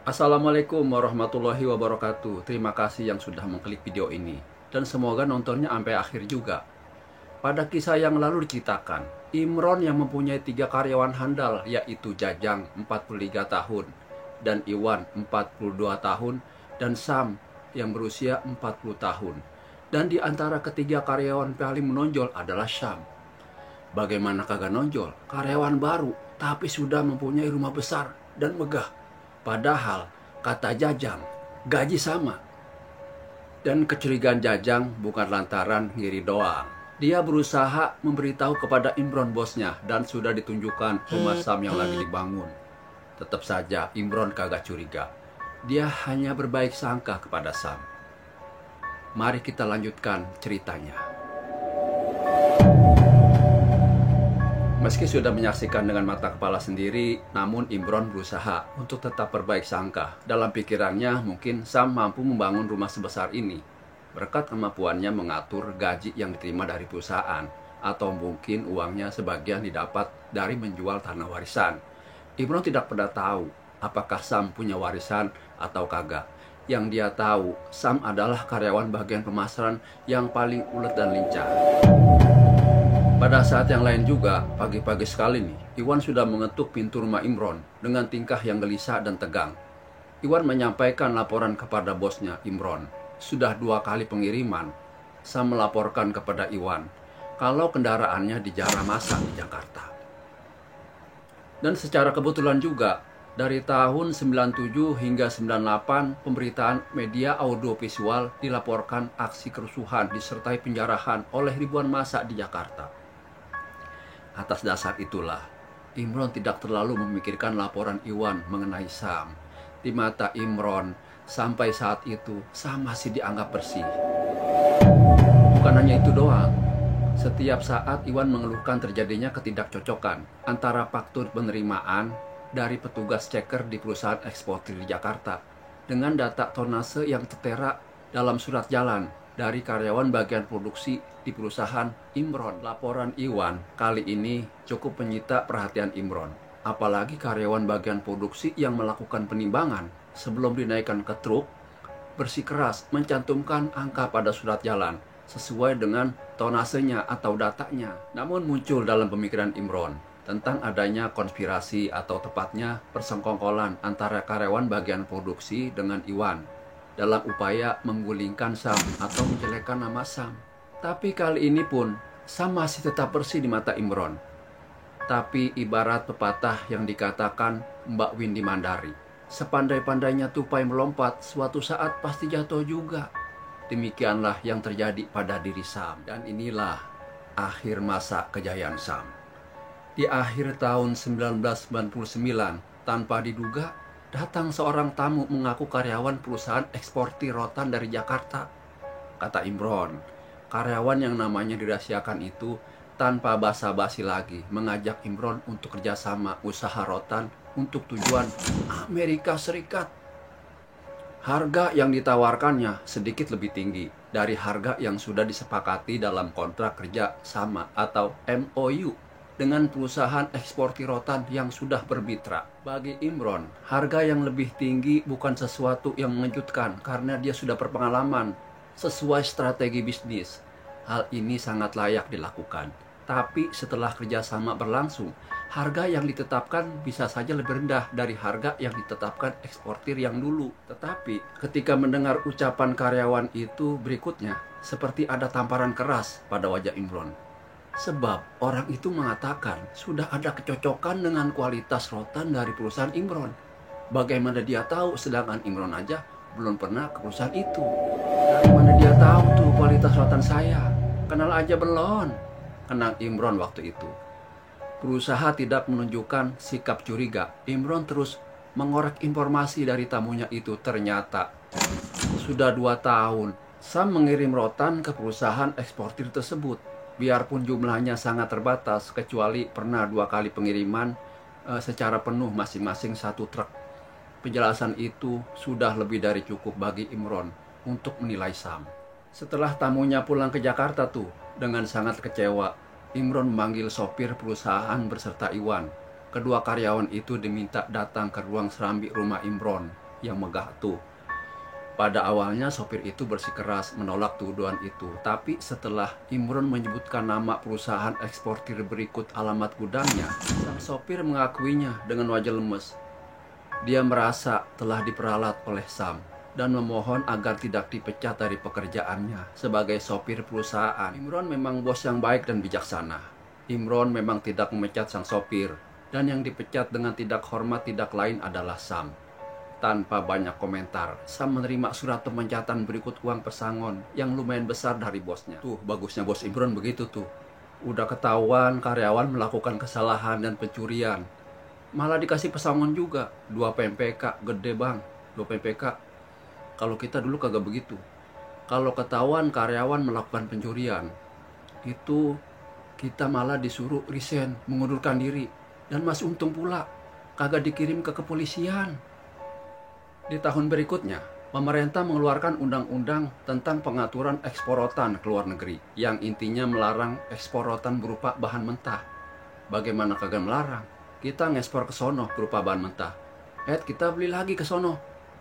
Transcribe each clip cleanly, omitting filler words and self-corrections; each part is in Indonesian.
Assalamualaikum warahmatullahi wabarakatuh. Terima kasih yang sudah mengklik video ini. Dan semoga nontonnya sampai akhir juga. Pada kisah yang lalu diceritakan, Imron yang mempunyai 3 karyawan handal, yaitu Jajang 43 tahun, dan Iwan 42 tahun, dan Sam yang berusia 40 tahun. Dan di antara ketiga karyawan paling menonjol adalah Sam. Bagaimana kagak nonjol? Karyawan baru, tapi sudah mempunyai rumah besar dan megah. Padahal, kata Jajang, gaji sama. Dan kecurigaan Jajang bukan lantaran ngiri doang. Dia berusaha memberitahu kepada Imron bosnya dan sudah ditunjukkan rumah Sam yang lagi dibangun. Tetap saja Imron kagak curiga. Dia hanya berbaik sangka kepada Sam. Mari kita lanjutkan ceritanya. Meski sudah menyaksikan dengan mata kepala sendiri, namun Imron berusaha untuk tetap berbaik sangka. Dalam pikirannya, mungkin Sam mampu membangun rumah sebesar ini berkat kemampuannya mengatur gaji yang diterima dari perusahaan, atau mungkin uangnya sebagian didapat dari menjual tanah warisan. Imron tidak pernah tahu apakah Sam punya warisan atau kagak. Yang dia tahu, Sam adalah karyawan bagian pemasaran yang paling ulet dan lincah. Pada saat yang lain juga, pagi-pagi sekali nih, Iwan sudah mengetuk pintu rumah Imron dengan tingkah yang gelisah dan tegang. Iwan menyampaikan laporan kepada bosnya, Imron. Sudah 2 kali pengiriman, Sam melaporkan kepada Iwan kalau kendaraannya dijarah masa di Jakarta. Dan secara kebetulan juga, dari tahun 97 hingga 98, pemberitaan media audiovisual dilaporkan aksi kerusuhan disertai penjarahan oleh ribuan massa di Jakarta. Atas dasar itulah, Imron tidak terlalu memikirkan laporan Iwan mengenai Sam. Di mata Imron, sampai saat itu, Sam masih dianggap bersih. Bukan hanya itu doang. Setiap saat Iwan mengeluhkan terjadinya ketidakcocokan antara faktur penerimaan dari petugas ceker di perusahaan eksportir di Jakarta dengan data tonnase yang tertera dalam surat jalan dari karyawan bagian produksi di perusahaan Imron. Laporan Iwan kali ini cukup menyita perhatian Imron. Apalagi karyawan bagian produksi yang melakukan penimbangan sebelum dinaikkan ke truk bersikeras mencantumkan angka pada surat jalan sesuai dengan tonasenya atau datanya. Namun muncul dalam pemikiran Imron tentang adanya konspirasi atau tepatnya persengkongkolan antara karyawan bagian produksi dengan Iwan dalam upaya menggulingkan Sam atau menjelekkan nama Sam. Tapi kali ini pun Sam masih tetap bersih di mata Imron. Tapi ibarat pepatah yang dikatakan Mbak Windy Mandari, sepandai-pandainya tupai melompat, suatu saat pasti jatuh juga. Demikianlah yang terjadi pada diri Sam. Dan inilah akhir masa kejayaan Sam. Di akhir tahun 1999, tanpa diduga, datang seorang tamu mengaku karyawan perusahaan eksportir rotan dari Jakarta. Kata Imron, karyawan yang namanya dirahasiakan itu tanpa basa-basi lagi mengajak Imron untuk kerjasama usaha rotan untuk tujuan Amerika Serikat. Harga yang ditawarkannya sedikit lebih tinggi dari harga yang sudah disepakati dalam kontrak kerja sama atau MOU dengan perusahaan eksportir rotan yang sudah bermitra. Bagi Imron, harga yang lebih tinggi bukan sesuatu yang mengejutkan karena dia sudah berpengalaman sesuai strategi bisnis. Hal ini sangat layak dilakukan. Tapi setelah kerjasama berlangsung, harga yang ditetapkan bisa saja lebih rendah dari harga yang ditetapkan eksportir yang dulu. Tetapi ketika mendengar ucapan karyawan itu berikutnya, seperti ada tamparan keras pada wajah Imron. Sebab orang itu mengatakan sudah ada kecocokan dengan kualitas rotan dari perusahaan Imron. Bagaimana dia tahu sedangkan Imron aja belum pernah ke perusahaan itu? Dari mana dia tahu tuh kualitas rotan saya? Kenal aja belum? Kenal Imron waktu itu. Berusaha tidak menunjukkan sikap curiga, Imron terus mengorek informasi dari tamunya itu. Ternyata sudah 2 tahun Sam mengirim rotan ke perusahaan eksportir tersebut. Biarpun jumlahnya sangat terbatas, kecuali pernah 2 kali pengiriman secara penuh masing-masing 1 truk. Penjelasan itu sudah lebih dari cukup bagi Imron untuk menilai Sam. Setelah tamunya pulang ke Jakarta tuh, dengan sangat kecewa, Imron memanggil sopir perusahaan beserta Iwan. Kedua karyawan itu diminta datang ke ruang serambi rumah Imron yang megah tuh. Pada awalnya sopir itu bersikeras menolak tuduhan itu, tapi setelah Imron menyebutkan nama perusahaan eksportir berikut alamat gudangnya, sang sopir mengakuinya dengan wajah lemes. Dia merasa telah diperalat oleh Sam dan memohon agar tidak dipecat dari pekerjaannya sebagai sopir perusahaan. Imron memang bos yang baik dan bijaksana. Imron memang tidak memecat sang sopir, dan yang dipecat dengan tidak hormat tidak lain adalah Sam. Tanpa banyak komentar, Sam menerima surat pemecatan berikut uang pesangon yang lumayan besar dari bosnya. Tuh, bagusnya bos Imron begitu tuh. Udah ketahuan karyawan melakukan kesalahan dan pencurian, malah dikasih pesangon juga. 2 PMPK, gede bang, 2 PMPK. Kalau kita dulu kagak begitu. Kalau ketahuan karyawan melakukan pencurian, itu kita malah disuruh resign, mengundurkan diri. Dan masih untung pula, kagak dikirim ke kepolisian. Di tahun berikutnya, pemerintah mengeluarkan undang-undang tentang pengaturan ekspor rotan ke luar negeri, yang intinya melarang ekspor rotan berupa bahan mentah. Bagaimana kagak melarang? Kita ngekspor ke sono berupa bahan mentah. Kita beli lagi ke sono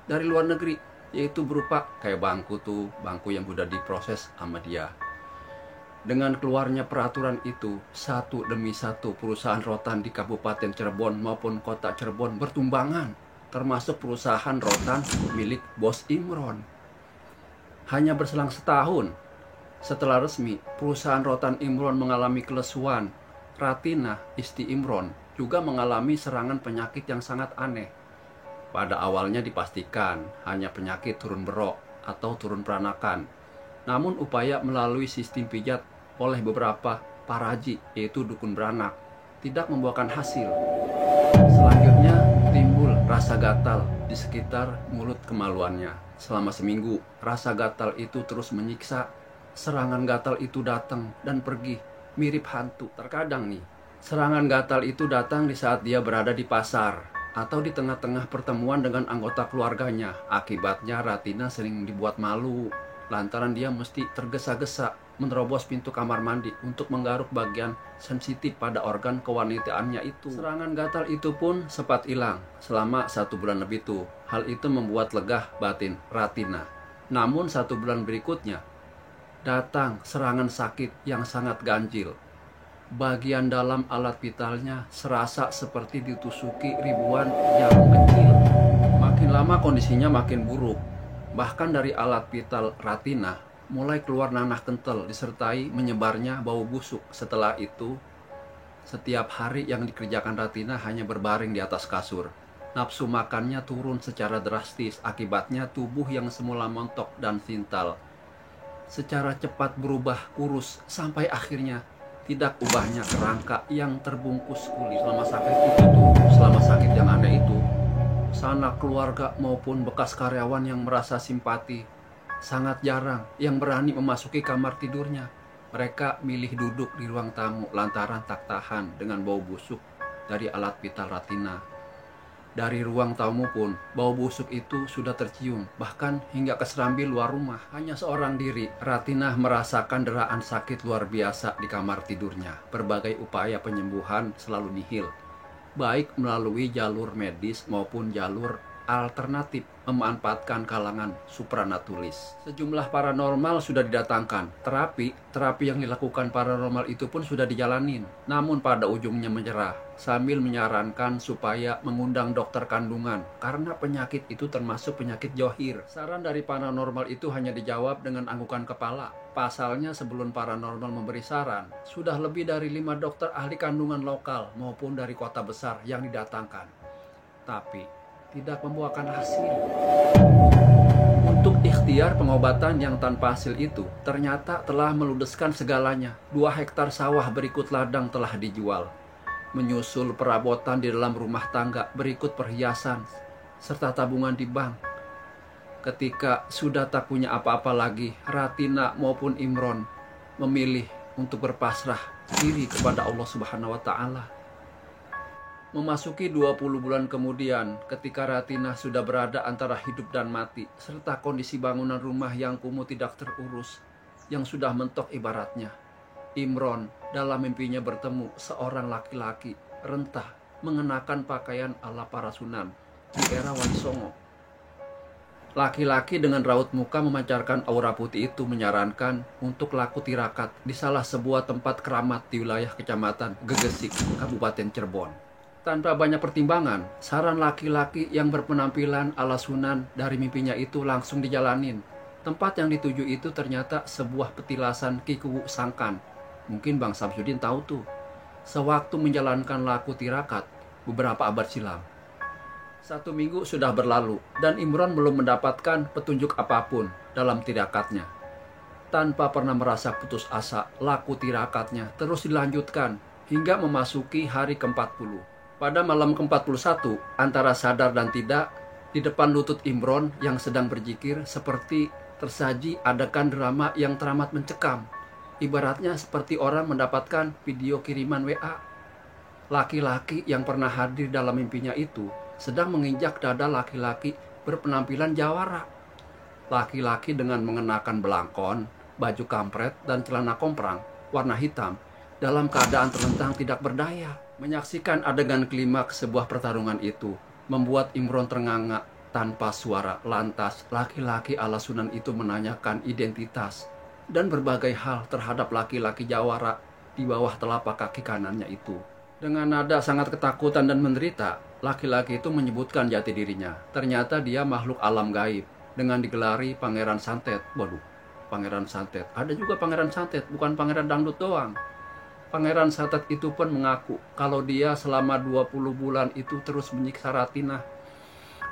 dari luar negeri, yaitu berupa kayak bangku tuh, bangku yang udah diproses sama dia. Dengan keluarnya peraturan itu, satu demi satu perusahaan rotan di Kabupaten Cirebon maupun Kota Cirebon bertumbangan, termasuk perusahaan rotan milik bos Imron. Hanya berselang setahun setelah resmi perusahaan rotan Imron mengalami kelesuan, Ratina, istri Imron, juga mengalami serangan penyakit yang sangat aneh. Pada awalnya dipastikan hanya penyakit turun berok atau turun peranakan. Namun upaya melalui sistem pijat oleh beberapa paraji, yaitu dukun beranak, tidak membuahkan hasil. Selanjutnya timbul rasa gatal di sekitar mulut kemaluannya. Selama seminggu, rasa gatal itu terus menyiksa. Serangan gatal itu datang dan pergi, mirip hantu. Terkadang nih, serangan gatal itu datang di saat dia berada di pasar atau di tengah-tengah pertemuan dengan anggota keluarganya. Akibatnya Ratina sering dibuat malu lantaran dia mesti tergesa-gesa menerobos pintu kamar mandi untuk menggaruk bagian sensitif pada organ kewanitaannya itu. Serangan gatal itu pun sempat hilang selama 1 bulan lebih tuh. Hal itu membuat legah batin Ratina. Namun 1 bulan berikutnya datang serangan sakit yang sangat ganjil. Bagian dalam alat vitalnya serasa seperti ditusuki ribuan jarum kecil. Makin lama kondisinya makin buruk. Bahkan dari alat vital Ratina mulai keluar nanah kental disertai menyebarnya bau busuk. Setelah itu, setiap hari yang dikerjakan Ratina hanya berbaring di atas kasur. Nafsu makannya turun secara drastis, akibatnya tubuh yang semula montok dan sintal secara cepat berubah kurus sampai akhirnya tidak ubahnya kerangka yang terbungkus kulit. Selama sakit yang aneh itu, sanak keluarga maupun bekas karyawan yang merasa simpati sangat jarang yang berani memasuki kamar tidurnya. Mereka milih duduk di ruang tamu lantaran tak tahan dengan bau busuk dari alat vital Ratina. Dari ruang tamu pun bau busuk itu sudah tercium, bahkan hingga ke serambi luar rumah. Hanya seorang diri, Ratina merasakan deraan sakit luar biasa di kamar tidurnya. Berbagai upaya penyembuhan selalu nihil, baik melalui jalur medis maupun jalur alternatif memanfaatkan kalangan supranaturis. Sejumlah paranormal sudah didatangkan. Terapi yang dilakukan paranormal itu pun sudah dijalanin. Namun pada ujungnya menyerah sambil menyarankan supaya mengundang dokter kandungan karena penyakit itu termasuk penyakit johir. Saran dari paranormal itu hanya dijawab dengan anggukan kepala. Pasalnya sebelum paranormal memberi saran, sudah lebih dari 5 dokter ahli kandungan lokal maupun dari kota besar yang didatangkan. Tapi tidak membuahkan hasil. Untuk ikhtiar pengobatan yang tanpa hasil itu, ternyata telah meludeskan segalanya. 2 hektar sawah berikut ladang telah dijual. Menyusul perabotan di dalam rumah tangga berikut perhiasan, serta tabungan di bank. Ketika sudah tak punya apa-apa lagi, Ratina maupun Imron memilih untuk berpasrah diri kepada Allah Subhanahu wa Ta'ala. Memasuki 20 bulan kemudian, ketika Ratina sudah berada antara hidup dan mati, serta kondisi bangunan rumah yang kumuh tidak terurus, yang sudah mentok ibaratnya, Imron dalam mimpinya bertemu seorang laki-laki rentah mengenakan pakaian ala para Sunan di era Wali Songo. Laki-laki dengan raut muka memancarkan aura putih itu menyarankan untuk laku tirakat di salah sebuah tempat keramat di wilayah Kecamatan Gegesik, Kabupaten Cirebon. Tanpa banyak pertimbangan, saran laki-laki yang berpenampilan ala Sunan dari mimpinya itu langsung dijalanin. Tempat yang dituju itu ternyata sebuah petilasan Ki Kuwu Sangkan. Mungkin Bang Samsudin tahu tuh. Sewaktu menjalankan laku tirakat beberapa abad silam. 1 minggu sudah berlalu dan Imron belum mendapatkan petunjuk apapun dalam tirakatnya. Tanpa pernah merasa putus asa, laku tirakatnya terus dilanjutkan hingga memasuki hari ke-40. Pada malam ke-41, antara sadar dan tidak, di depan lutut Imron yang sedang berzikir seperti tersaji adegan drama yang teramat mencekam. Ibaratnya seperti orang mendapatkan video kiriman WA. Laki-laki yang pernah hadir dalam mimpinya itu sedang menginjak dada laki-laki berpenampilan jawara. Laki-laki dengan mengenakan belangkon, baju kampret, dan celana komprang warna hitam dalam keadaan terlentang tidak berdaya. Menyaksikan adegan klimaks sebuah pertarungan itu membuat Imron ternganga tanpa suara. Lantas laki-laki ala Sunan itu menanyakan identitas dan berbagai hal terhadap laki-laki jawara di bawah telapak kaki kanannya itu. Dengan nada sangat ketakutan dan menderita, laki-laki itu menyebutkan jati dirinya. Ternyata dia makhluk alam gaib dengan digelari Pangeran Santet. Waduh, Pangeran Santet. Ada juga Pangeran Santet, bukan Pangeran Dangdut doang. Pangeran Santet itu pun mengaku kalau dia selama 20 bulan itu terus menyiksa Ratinah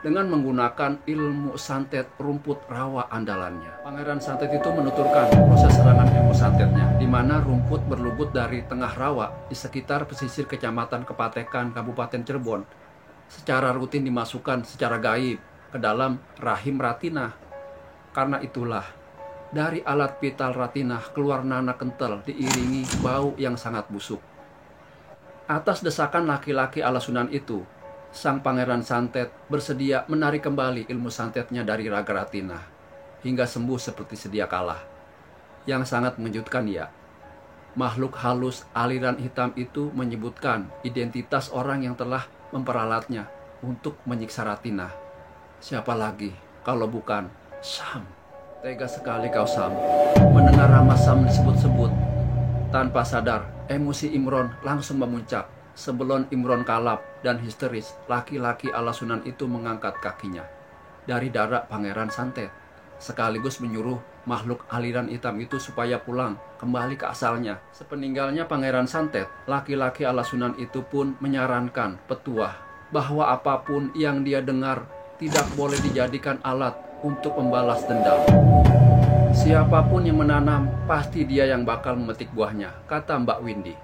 dengan menggunakan ilmu santet rumput rawa andalannya. Pangeran Santet itu menuturkan proses serangan ilmu santetnya, di mana rumput berlubut dari tengah rawa di sekitar pesisir Kecamatan Kepatekan, Kabupaten Cirebon, secara rutin dimasukkan secara gaib ke dalam rahim Ratinah. Karena itulah, dari alat vital Ratinah keluar nanah kental diiringi bau yang sangat busuk. Atas desakan laki-laki ala Sunan itu, sang Pangeran Santet bersedia menarik kembali ilmu santetnya dari raga Ratinah hingga sembuh seperti sedia kala. Yang sangat mengejutkan ya, makhluk halus aliran hitam itu menyebutkan identitas orang yang telah memperalatnya untuk menyiksa Ratinah. Siapa lagi kalau bukan Sam? Tega sekali kau Sam, mendengar nama Sam disebut-sebut. Tanpa sadar, emosi Imron langsung memuncak. Sebelum Imron kalap dan histeris, laki-laki ala Sunan itu mengangkat kakinya dari dada Pangeran Santet, sekaligus menyuruh makhluk aliran hitam itu supaya pulang kembali ke asalnya. Sepeninggalnya Pangeran Santet, laki-laki ala Sunan itu pun menyarankan petuah bahwa apapun yang dia dengar tidak boleh dijadikan alat untuk membalas dendam. Siapapun yang menanam, pasti dia yang bakal memetik buahnya, kata Mbak Windy.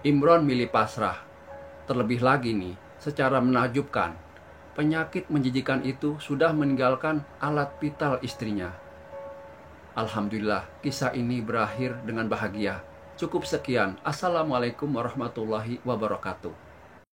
Imron milih pasrah. Terlebih lagi nih, secara menakjubkan, penyakit menjijikan itu sudah meninggalkan alat vital istrinya. Alhamdulillah, kisah ini berakhir dengan bahagia. Cukup sekian. Assalamualaikum warahmatullahi wabarakatuh.